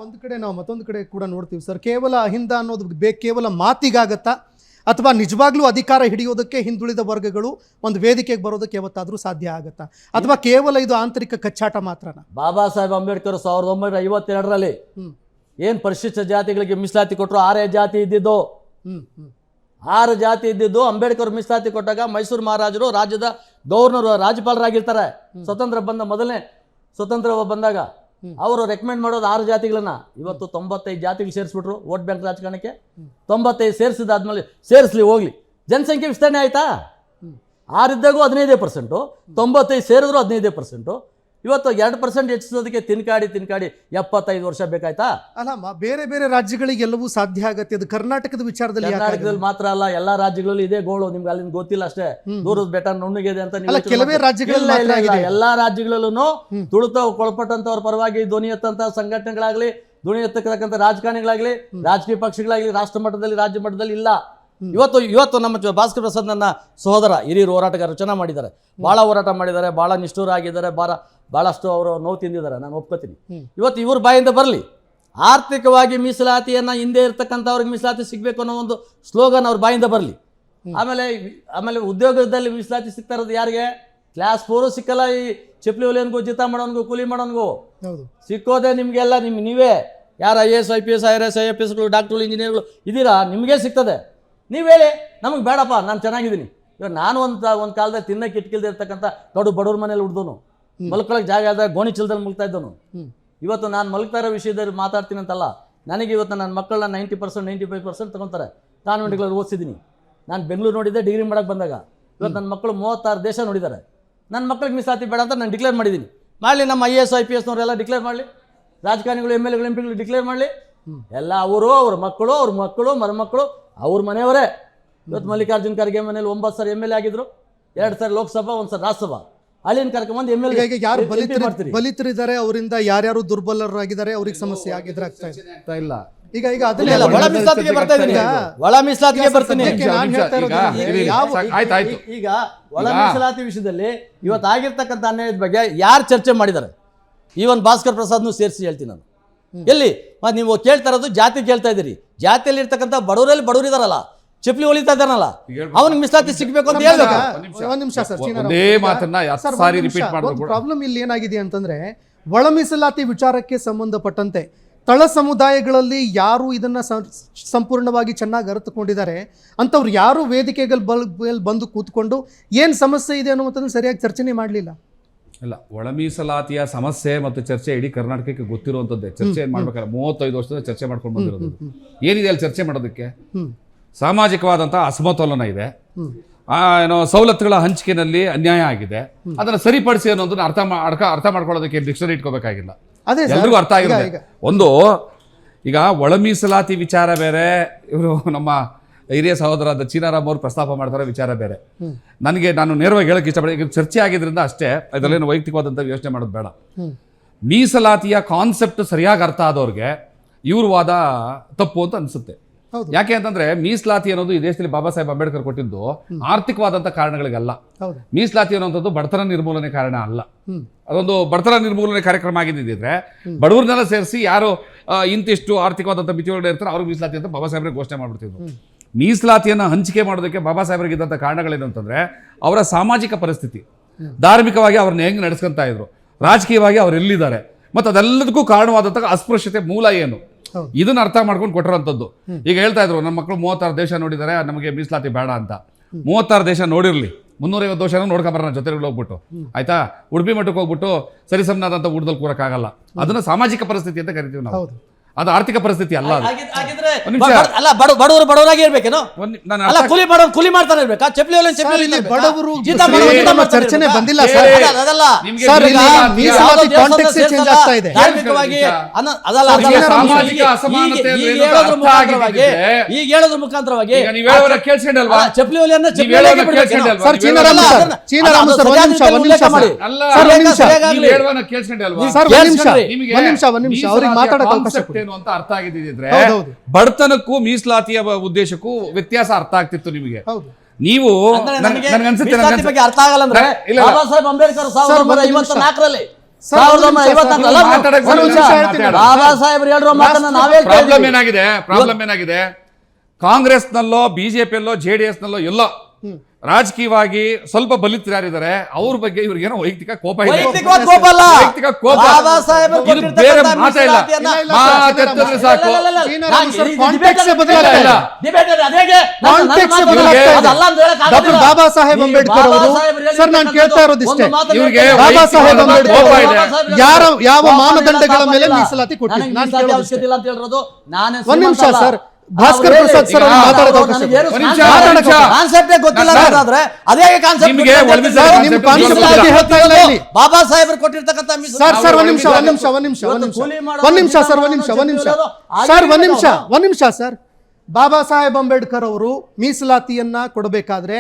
ಒಂದು ಕಡೆ ನಾವು ಮತ್ತೊಂದು ಕಡೆ ಕೂಡ ನೋಡ್ತೀವಿ ಸರ್, ಕೇವಲ ಅಹಿಂದ ಅನ್ನೋದು ಕೇವಲ ಮಾತಿಗಾಗತ್ತಾ ಅಥವಾ ನಿಜವಾಗ್ಲೂ ಅಧಿಕಾರ ಹಿಡಿಯೋದಕ್ಕೆ ಹಿಂದುಳಿದ ವರ್ಗಗಳು ಒಂದು ವೇದಿಕೆಗೆ ಬರೋದಕ್ಕೆ ಯಾವತ್ತಾದರೂ ಸಾಧ್ಯ ಆಗುತ್ತಾ, ಅಥವಾ ಕೇವಲ ಇದು ಆಂತರಿಕ ಕಚ್ಚಾಟ ಮಾತ್ರನಾ? ಬಾಬಾ ಸಾಹೇಬ್ ಅಂಬೇಡ್ಕರ್ 1952ರಲ್ಲಿ ಏನು ಪರಿಶಿಷ್ಟ ಜಾತಿಗಳಿಗೆ ಮೀಸಲಾತಿ ಕೊಟ್ಟರು, 6 ಜಾತಿ ಇದ್ದಿದ್ದು. 6 ಜಾತಿ ಇದ್ದಿದ್ದು ಅಂಬೇಡ್ಕರ್ ಮೀಸಲಾತಿ ಕೊಟ್ಟಾಗ ಮೈಸೂರು ಮಹಾರಾಜರು ರಾಜ್ಯದ ಗವರ್ನರ್ ರಾಜ್ಯಪಾಲರಾಗಿರ್ತಾರೆ. ಮೊದಲನೇ ಸ್ವತಂತ್ರ ಬಂದಾಗ ಅವರು ರೆಕಮೆಂಡ್ ಮಾಡೋದು 6 ಜಾತಿಗಳನ್ನ. ಇವತ್ತು 95 ಜಾತಿಗಳು ಸೇರಿಸ್ಬಿಟ್ರು ವೋಟ್ ಬ್ಯಾಂಕ್ ರಾಜಕಾರಣಕ್ಕೆ. 95 ಸೇರಿಸಿದಾದ್ಮೇಲೆ ಸೇರಿಸ್ಲಿ ಹೋಗ್ಲಿ, ಜನಸಂಖ್ಯೆ ವಿಸ್ತರಣೆ ಆಯ್ತಾ? 6 ಇದ್ದಾಗೂ 15%, 95 ಸೇರಿದ್ರು 15%. ಇವತ್ತು 2% ಹೆಚ್ಚಿಸೋದಕ್ಕೆ ತಿನ್ಕಾಡಿ 75 ವರ್ಷ ಬೇಕಾಯ್ತಾ? ಅಲ್ಲ, ಬೇರೆ ಬೇರೆ ರಾಜ್ಯಗಳಿಗೆ ಎಲ್ಲವೂ ಸಾಧ್ಯ ಆಗತ್ತೆ. ಅದು ಕರ್ನಾಟಕದಲ್ಲಿ ವಿಚಾರದಲ್ಲಿ ಮಾತ್ರ ಅಲ್ಲ, ಎಲ್ಲಾ ರಾಜ್ಯಗಳಲ್ಲೂ ಇದೇ ಗೋಳು. ನಿಮ್ಗೆ ಅಲ್ಲಿಂದ ಗೊತ್ತಿಲ್ಲ ಅಷ್ಟೇ, ದೂರದ ಬೆಟ್ಟ ನುಣ್ಣಗಿದೆ ಅಂತ. ಕೆಲವೇ ರಾಜ್ಯಗಳಲ್ಲಿ, ಎಲ್ಲಾ ರಾಜ್ಯಗಳಲ್ಲೂ ತುಳಿತ ಒಳಪಟ್ಟಂತವ್ರ ಪರವಾಗಿ ಧ್ವನಿ ಎತ್ತಂತ ಸಂಘಟನೆಗಳಾಗ್ಲಿ, ಧ್ವನಿ ಎತ್ತಕ್ಕಂಥ ರಾಜಕಾರಣಿಗಳಾಗ್ಲಿ, ರಾಜಕೀಯ ಪಕ್ಷಗಳಾಗ್ಲಿ ರಾಷ್ಟ್ರ ಮಟ್ಟದಲ್ಲಿ ರಾಜ್ಯ ಮಟ್ಟದಲ್ಲಿ ಇಲ್ಲ. ಇವತ್ತು ನಮ್ಮ ಭಾಸ್ಕರ್ ಪ್ರಸಾದ್ ನನ್ನ ಸಹೋದರ ಹಿರಿಯರು ಹೋರಾಟಗಾರರು ಚೆನ್ನಾಗಿ ಮಾಡಿದ್ದಾರೆ, ಭಾಳ ಹೋರಾಟ ಮಾಡಿದ್ದಾರೆ, ಭಾಳ ನಿಷ್ಠೂರ ಆಗಿದ್ದಾರೆ, ಭಾಳಷ್ಟು ಅವರು ನೋವು ತಿಂದಿದ್ದಾರೆ, ನಾನು ಒಪ್ಕೋತೀನಿ. ಇವತ್ತು ಇವ್ರ ಬಾಯಿಂದ ಬರಲಿ, ಆರ್ಥಿಕವಾಗಿ ಮೀಸಲಾತಿಯನ್ನು ಹಿಂದೆ ಇರ್ತಕ್ಕಂಥವ್ರಿಗೆ ಮೀಸಲಾತಿ ಸಿಗಬೇಕು ಅನ್ನೋ ಒಂದು ಸ್ಲೋಗನ್ ಅವ್ರ ಬಾಯಿಂದ ಬರಲಿ. ಆಮೇಲೆ ಉದ್ಯೋಗದಲ್ಲಿ ಮೀಸಲಾತಿ ಸಿಗ್ತಾ ಇರೋದು ಯಾರಿಗೆ? ಕ್ಲಾಸ್ 4 ಸಿಕ್ಕಲ್ಲ. ಈ ಚಪ್ಪಲಿ ಹೊಲಿಯನ್ಗೂ, ಜೀತ ಮಾಡೋನ್ಗೂ, ಕೂಲಿ ಮಾಡೋನ್ಗೂ ಸಿಕ್ಕೋದೆ ನಿಮಗೆಲ್ಲ. ನೀವೇ ಯಾರು IAS IPS IRS IFSಗಳು, ಡಾಕ್ಟ್ರುಗಳು, ಇಂಜಿನಿಯರ್ಗಳು ಇದ್ದೀರಾ, ನಿಮಗೇ ಸಿಗ್ತದೆ. ನೀವು ಹೇಳಿ, ನಮಗೆ ಬೇಡಪ್ಪ, ನಾನು ಚೆನ್ನಾಗಿದ್ದೀನಿ. ಇವಾಗ ನಾನು ಒಂದು ಕಾಲದಲ್ಲಿ ತಿನ್ನಕ್ಕೆ ಇಟ್ಕಿಲ್ದೇ ಇರ್ತಕ್ಕಂಥ ದೊಡ್ಡ ಬಡವ್ರ ಮನೇಲಿ ಉಡ್ದೋನು, ಮಲ್ಕೊಳಕ್ಕೆ ಜಾಗ ಆದಾಗ ಗೋಣಿ ಚೀಲದಲ್ಲಿ ಮಲ್ತಾ ಇದ್ದವನು. ಇವತ್ತು ನಾನು ಮಲ್ಕ್ತಾ ಇರೋ ವಿಷಯದಲ್ಲಿ ಮಾತಾಡ್ತೀನಿ ಅಂತಲ್ಲ, ನನಗೆ ಇವತ್ತು ನನ್ನ ಮಕ್ಕಳನ್ನ 90% 95% ತಗೊತಾರೆ. ಕಾನ್ವೆಂಟ್ಗಳಲ್ಲಿ ಓದಿಸಿದ್ದೀನಿ. ನಾನು ಬೆಂಗಳೂರು ನೋಡಿದ್ದೆ ಡಿಗ್ರಿ ಮಾಡೋಕ್ಕೆ ಬಂದಾಗ. ಇವತ್ತು ನನ್ನ ಮಕ್ಕಳು 36 ದೇಶ ನೋಡಿದ್ದಾರೆ. ನನ್ನ ಮಕ್ಕಳಿಗೆ ಮೀಸಲಾತಿ ಬೇಡ ಅಂತ ನಾನು ಡಿಕ್ಲೇರ್ ಮಾಡಿದ್ದೀನಿ. ಮಾಡಲಿ, ನಮ್ಮ IAS IPSನವರೆಲ್ಲ ಡಿಕ್ಲೇರ್ ಮಾಡಲಿ, ರಾಜಕಾರಣಿಗಳು MLAಗಳು MP ಗಳು ಡಿಕ್ಲೇರ್ ಮಾಡಲಿ. ಎಲ್ಲ ಅವ್ರ ಮಕ್ಕಳು ಮರುಮಕ್ಕಳು ಅವ್ರ ಮನೆಯವರೇ. ಇವತ್ತು ಮಲ್ಲಿಕಾರ್ಜುನ್ ಖರ್ಗೆ ಮನೇಲಿ 9 ಸಾರಿ MLA ಆಗಿದ್ರು, 2 ಸಾರಿ ಲೋಕಸಭಾ, 1 ಸಾರಿ ರಾಜ್ಯಸಭಾ. ಅಲ್ಲಿನ ಕರ್ಕೊಂಡ್ಬಂದು MLA. ಯಾರು ಬಲಿತರಿದ್ದಾರೆ, ಅವರಿಂದ ಯಾರ್ಯಾರು ದುರ್ಬಲರಾಗಿದ್ದಾರೆ, ಅವ್ರಿಗೆ ಸಮಸ್ಯೆ ಆಗಿದ್ರೆ ಆಗ್ತಾ ಇಲ್ಲ. ಈಗ ಒಳ ಮೀಸಲಾತಿಗೆ ಬರ್ತಾ ಇದ್ದೀನಿ. ಈಗ ಒಳ ಮೀಸಲಾತಿ ವಿಷಯದಲ್ಲಿ ಇವತ್ತು ಆಗಿರ್ತಕ್ಕಂಥ ಅನ್ಯಾಯದ ಬಗ್ಗೆ ಯಾರು ಚರ್ಚೆ ಮಾಡಿದ್ದಾರೆ? ಈವನ್ ಭಾಸ್ಕರ್ ಪ್ರಸಾದ್ನು ಸೇರಿಸಿ ಹೇಳ್ತೀನಿ ನಾನು. ಎಲ್ಲಿ ನೀವು ಕೇಳ್ತಾ ಇರೋದು ಜಾತಿ ಕೇಳ್ತಾ ಇದ್ದೀರಿ. ಜಾತಿಯಲ್ಲಿ ಇರ್ತಕ್ಕಂಥ ಬಡವರಿದಾರಲ್ಲ, ಚಪ್ಪಲಿ ಹೊಲಿತಾ ಇದ್ದಾನಲ್ಲ, ಅವನಿಗೆ ಮೀಸಲಾತಿ ಸಿಗಬೇಕು ಅಂತ ಹೇಳ್ಬೇಕು. ಒಂದ್ ನಿಮಿಷ ಸರ್, ಪ್ರಾಬ್ಲಮ್ ಇಲ್ಲಿ ಏನಾಗಿದೆ ಅಂತಂದ್ರೆ, ಒಳ ಮೀಸಲಾತಿ ವಿಚಾರಕ್ಕೆ ಸಂಬಂಧಪಟ್ಟಂತೆ ತಳ ಸಮುದಾಯಗಳಲ್ಲಿ ಯಾರು ಇದನ್ನ ಸಂಪೂರ್ಣವಾಗಿ ಚೆನ್ನಾಗಿ ಅರಿತುಕೊಂಡಿದ್ದಾರೆ ಅಂತವ್ರು ಯಾರು ವೇದಿಕೆಗಳು ಬಂದು ಕೂತ್ಕೊಂಡು ಏನ್ ಸಮಸ್ಯೆ ಇದೆ ಅನ್ನುವಂಥದ್ದು ಸರಿಯಾಗಿ ಚರ್ಚನೆ ಮಾಡಲಿಲ್ಲ. ಇಲ್ಲ, ಒಳ ಮೀಸಲಾತಿಯ ಸಮಸ್ಯೆ ಮತ್ತು ಚರ್ಚೆ ಇಡೀ ಕರ್ನಾಟಕಕ್ಕೆ ಗೊತ್ತಿರುವಂಥದ್ದೇ. ಚರ್ಚೆ ಏನ್ ಮಾಡ್ಬೇಕಲ್ಲ, 35 ವರ್ಷದ ಚರ್ಚೆ ಮಾಡ್ಕೊಂಡು ಬಂದಿರೋದು. ಏನಿದೆ ಅಲ್ಲಿ ಚರ್ಚೆ ಮಾಡೋದಕ್ಕೆ? ಸಾಮಾಜಿಕವಾದಂತಹ ಅಸಮತೋಲನ ಇದೆ, ಸವಲತ್ತುಗಳ ಹಂಚಿಕೆಯಲ್ಲಿ ಅನ್ಯಾಯ ಆಗಿದೆ, ಅದನ್ನು ಸರಿಪಡಿಸಿ ಅನ್ನೋದನ್ನ ಅರ್ಥ ಮಾಡ್ಕೊಳ್ಳೋದಕ್ಕೆ ಡಿಕ್ಷನರಿ ಇಟ್ಕೋಬೇಕಾಗಿಲ್ಲ, ಎಲ್ರಿಗೂ ಅರ್ಥ ಆಗಿರುತ್ತೆ. ಒಂದು, ಈಗ ಒಳ ಮೀಸಲಾತಿ ವಿಚಾರ ಬೇರೆ, ಇವರು ನಮ್ಮ ಹಿರಿಯ ಸಹೋದರ ಚೀನಾರಾಮ್ ಅವರು ಪ್ರಸ್ತಾಪ ಮಾಡ್ತಾರೆ ವಿಚಾರ ಬೇರೆ. ನಾನು ನೇರವಾಗಿ ಹೇಳಕ್ಕೆ ಇಷ್ಟಪಡ್ತೀನಿ, ಈಗ ಚರ್ಚೆ ಆಗಿದ್ರಿಂದ ಅಷ್ಟೇ, ಇದರಲ್ಲೇನು ವೈಯಕ್ತಿಕವಾದಂಥ ಯೋಚನೆ ಮಾಡೋದು ಬೇಡ. ಮೀಸಲಾತಿಯ ಕಾನ್ಸೆಪ್ಟ್ ಸರಿಯಾಗಿ ಅರ್ಥ ಆದವ್ರಿಗೆ ಇವ್ರ ವಾದ ತಪ್ಪು ಅಂತ ಅನಿಸುತ್ತೆ. ಯಾಕೆ ಅಂತಂದ್ರೆ, ಮೀಸಲಾತಿ ಅನ್ನೋದು ಈ ದೇಶದಲ್ಲಿ ಬಾಬಾ ಸಾಹೇಬ್ ಅಂಬೇಡ್ಕರ್ ಕೊಟ್ಟಿದ್ದು ಆರ್ಥಿಕವಾದಂಥ ಕಾರಣಗಳಿಗಲ್ಲ. ಮೀಸಲಾತಿ ಅನ್ನೋಂಥದ್ದು ಬಡತನ ನಿರ್ಮೂಲನೆ ಕಾರಣ ಅಲ್ಲ. ಅದೊಂದು ಬಡತನ ನಿರ್ಮೂಲನೆ ಕಾರ್ಯಕ್ರಮ ಆಗಿದ್ದಿದ್ರೆ ಬಡವರನ್ನೆಲ್ಲ ಸೇರಿಸಿ ಯಾರು ಇಂತಿಷ್ಟು ಆರ್ಥಿಕವಾದಂಥ ಮಿತಿಯೊಳಗಡೆ ಇರ್ತಾರೆ ಅವ್ರಿಗೆ ಮೀಸಲಾತಿ ಅಂತ ಬಾಬಾ ಸಾಹೇಬ್ರಿಗೆ ಘೋಷಣೆ ಮಾಡ್ಬಿಡ್ತಿದ್ರು. ಮೀಸಲಾತಿಯನ್ನು ಹಂಚಿಕೆ ಮಾಡೋದಕ್ಕೆ ಬಾಬಾ ಸಾಹೇಬ್ರಿಗಿದ್ದಂಥ ಕಾರಣಗಳೇನು ಅಂತಂದ್ರೆ, ಅವರ ಸಾಮಾಜಿಕ ಪರಿಸ್ಥಿತಿ, ಧಾರ್ಮಿಕವಾಗಿ ಅವ್ರನ್ನ ಹೆಂಗೆ ನಡೆಸ್ಕೊಂತ ಇದ್ರು, ರಾಜಕೀಯವಾಗಿ ಅವ್ರು ಎಲ್ಲಿದ್ದಾರೆ, ಮತ್ತು ಅದೆಲ್ಲದಕ್ಕೂ ಕಾರಣವಾದಂಥ ಅಸ್ಪೃಶ್ಯತೆ ಮೂಲ ಏನು, ಇದನ್ನ ಅರ್ಥ ಮಾಡ್ಕೊಂಡು ಕೊಟ್ಟಿರೋಂಥದ್ದು. ಈಗ ಹೇಳ್ತಾ ಇದ್ರು, ನಮ್ಮ ಮಕ್ಕಳು 36 ದೇಶ ನೋಡಿದ್ದಾರೆ, ನಮಗೆ ಮೀಸಲಾತಿ ಬೇಡ ಅಂತ. 36 ದೇಶ ನೋಡಿರ್ಲಿ, 350 ದೇಶನೂ ನೋಡ್ಕೊಂಬರೋಣ ಜೊತೆಗಳು ಹೋಗ್ಬಿಟ್ಟು, ಆಯ್ತಾ? ಉಡುಪಿ ಮಠಕ್ಕೆ ಹೋಗ್ಬಿಟ್ಟು ಸರಿಸಮನಾದಂಥ ಊಟದಲ್ಲಿ ಕೂರಕ್ಕಾಗಲ್ಲ. ಅದನ್ನ ಸಾಮಾಜಿಕ ಪರಿಸ್ಥಿತಿ ಅಂತ ಕರಿತೀವಿ ನಾವು, ಅದು ಆರ್ಥಿಕ ಪರಿಸ್ಥಿತಿ ಅಲ್ಲ. ಬಡವರಾಗಿ ಇರ್ಬೇಕೇನೋ, ಕೂಲಿ ಮಾಡ್ತಾನೆ ಇರ್ಬೇಕಾ? ಬಡವರು ಚರ್ಚೆನೆ ಬಂದಿಲ್ಲ ಸರ್. ಈಗ ಹೇಳೋದ್ರ ಮುಖಾಂತರವಾಗಿ ಚಪ್ಪಲಿ ಅಂತ ಅರ್ಥ ಆಗಿದ್ದಿದ್ರೆ ಬಡತನಕ್ಕೂ ಮೀಸಲಾತಿಯ ಉದ್ದೇಶಕ್ಕೂ ವ್ಯತ್ಯಾಸ ಅರ್ಥ ಆಗ್ತಿತ್ತು ನಿಮಗೆ. ನೀವು ಅರ್ಥ ಆಗಲ್ಲ ಅಂದ್ರೆ ಬಾಬಾ ಸಾಹೇಬ್ ಅಂಬೇಡ್ಕರ್ 1954ರಲ್ಲಿ ಸರ್, ಒಂದು ನಿಮಿಷ, 1954 ಸರ್, ಮಾತಾಡಕ್ಕೆ ಒಂದು ನಿಮಿಷ ಮಾತಾಡಿ. ಹೇಳ್ತೀನಿ. ಬಾಬಾ ಸಾಹೇಬ್ರು ಹೇಳಿರೋ ಮಾತನ್ನ ನಾವೇ ಪ್ರಾಬ್ಲಮ್ ಏನಾಗಿದೆ ಕಾಂಗ್ರೆಸ್ನಲ್ಲೋ ಬಿಜೆಪಿಯಲ್ಲೋ ಜೆಡಿಎಸ್ ನಲ್ಲೋ ಎಲ್ಲೋ ರಾಜಕೀಯವಾಗಿ ಸ್ವಲ್ಪ ಬಲಿತರಾರಿದ್ದಾರೆ, ಅವ್ರ ಬಗ್ಗೆ ಇವ್ರಿಗೇನೋ ವೈಯಕ್ತಿಕ ಕೋಪ ಇದೆ. ವೈಯಕ್ತಿಕವಾದ ಕೋಪ ಅಲ್ಲ. ವೈಯಕ್ತಿಕ ಕೋಪ. ಬಾಬಾ ಸಾಹೇಬರು ಇದು ಬೇರೆ ಕೊಟ್ಟಿರ್ತಕ್ಕಂಥ ಮಾತೇ ಇಲ್ಲ. ಮೀಸಲಾತಿಯನ್ನ- ಮಾತೆತ್ತಿದ್ರೆ ಸಾಕು. ಡಾಕ್ಟರ್ ಬಾಬಾ ಸಾಹೇಬ್ ಅಂಬೇಡ್ಕರ್ ಅವರು, ಸರ್ ನಾನು ಕೇಳ್ತಾ ಇರೋದಿಷ್ಟೇ, ಇವ್ರಿಗೆ ಬಾಬಾ ಸಾಹೇಬ್ ಅಂಬೇಡ್ಕರ್ ಕೋಪ ಅವರು ಇದೆ. ಯಾವ ಮಾನದಂಡಗಳ ಮೇಲೆ ಮೀಸಲಾತಿ ಕೊಟ್ಟಿದ್ರು ನಾನು ಕೇಳೋದಿಷ್ಟೇ. ಅವಶ್ಯಕತೆ ಇಲ್ಲ ಅಂತ ಹೇಳಿರೋದು. ನಾನೇ ಒಂದ್ ನಿಮಿಷ ಶ್ರೀಮಂತ ಅಲ್ಲ. ಸರ್, ಭಾಸ್ಕರ್ ಪ್ರಸಾದ್ ಸರ್ ಅವ್ರು ಮಾತಾಡೋದು ಅವಕಾಶ ನನಗೆ ಏನು ಕೊಡಿ. ಒಂದ್ ನಿಮಿಷ, ಮಾತಾಡೋಕೆ ಒಂದ್ ನಿಮಿಷ. ಕಾನ್ಸೆಪ್ಟೇ ಗೊತ್ತಿಲ್ಲ ಸರ್, ಅನ್ನೋದಾದ್ರೆ ಅದೇ ಕಾನ್ಸೆಪ್ಟ್ ನಿಮ್ಗೆ ಒಳಗೆ ಸರ್, ನಿಮ್ ಕಾನ್ಸೆಪ್ಟ್ ಬಗ್ಗೆ ಹೇಳ್ತಾ ಇಲ್ಲ ಇಲ್ಲಿ. ಬಾಬಾ ಸಾಹೇಬರು ಕೊಟ್ಟಿರ್ತಕ್ಕಂಥ ಸರ್ ಸರ್ ಒಂದ್ ನಿಮಿಷ ಒಂದ್ ನಿಮಿಷ ಒಂದ್ ನಿಮಿಷ ಒಂದ್ ನಿಮಿಷ ಒಂದ್ ನಿಮಿಷ ಸರ್ ಒಂದ್ ನಿಮಿಷ ಒಂದ್ ನಿಮಿಷ ಸರ್ ಒಂದ್ ನಿಮಿಷ ಸರ್. ಬಾಬಾ ಸಾಹೇಬ್ ಅಂಬೇಡ್ಕರ್ ಅವರು ಮೀಸಲಾತಿಯನ್ನ ಕೊಡಬೇಕಾದ್ರೆ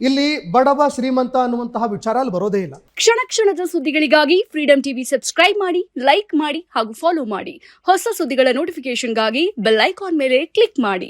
ಇಲ್ಲಿ ಬಡವ ಶ್ರೀಮಂತ ಅನ್ನುವಂತಹ ವಿಚಾರ ಅಲ್ಲಿ ಬರೋದೇ ಇಲ್ಲ. ಕ್ಷಣ ಕ್ಷಣದ ಸುದ್ದಿಗಳಿಗಾಗಿ ಫ್ರೀಡಂ ಟಿವಿ ಸಬ್ಸ್ಕ್ರೈಬ್ ಮಾಡಿ, ಲೈಕ್ ಮಾಡಿ ಹಾಗೂ ಫಾಲೋ ಮಾಡಿ. ಹೊಸ ಸುದ್ದಿಗಳ ನೋಟಿಫಿಕೇಶನ್ಗಾಗಿ ಬೆಲ್ ಐಕಾನ್ ಮೇಲೆ ಕ್ಲಿಕ್ ಮಾಡಿ.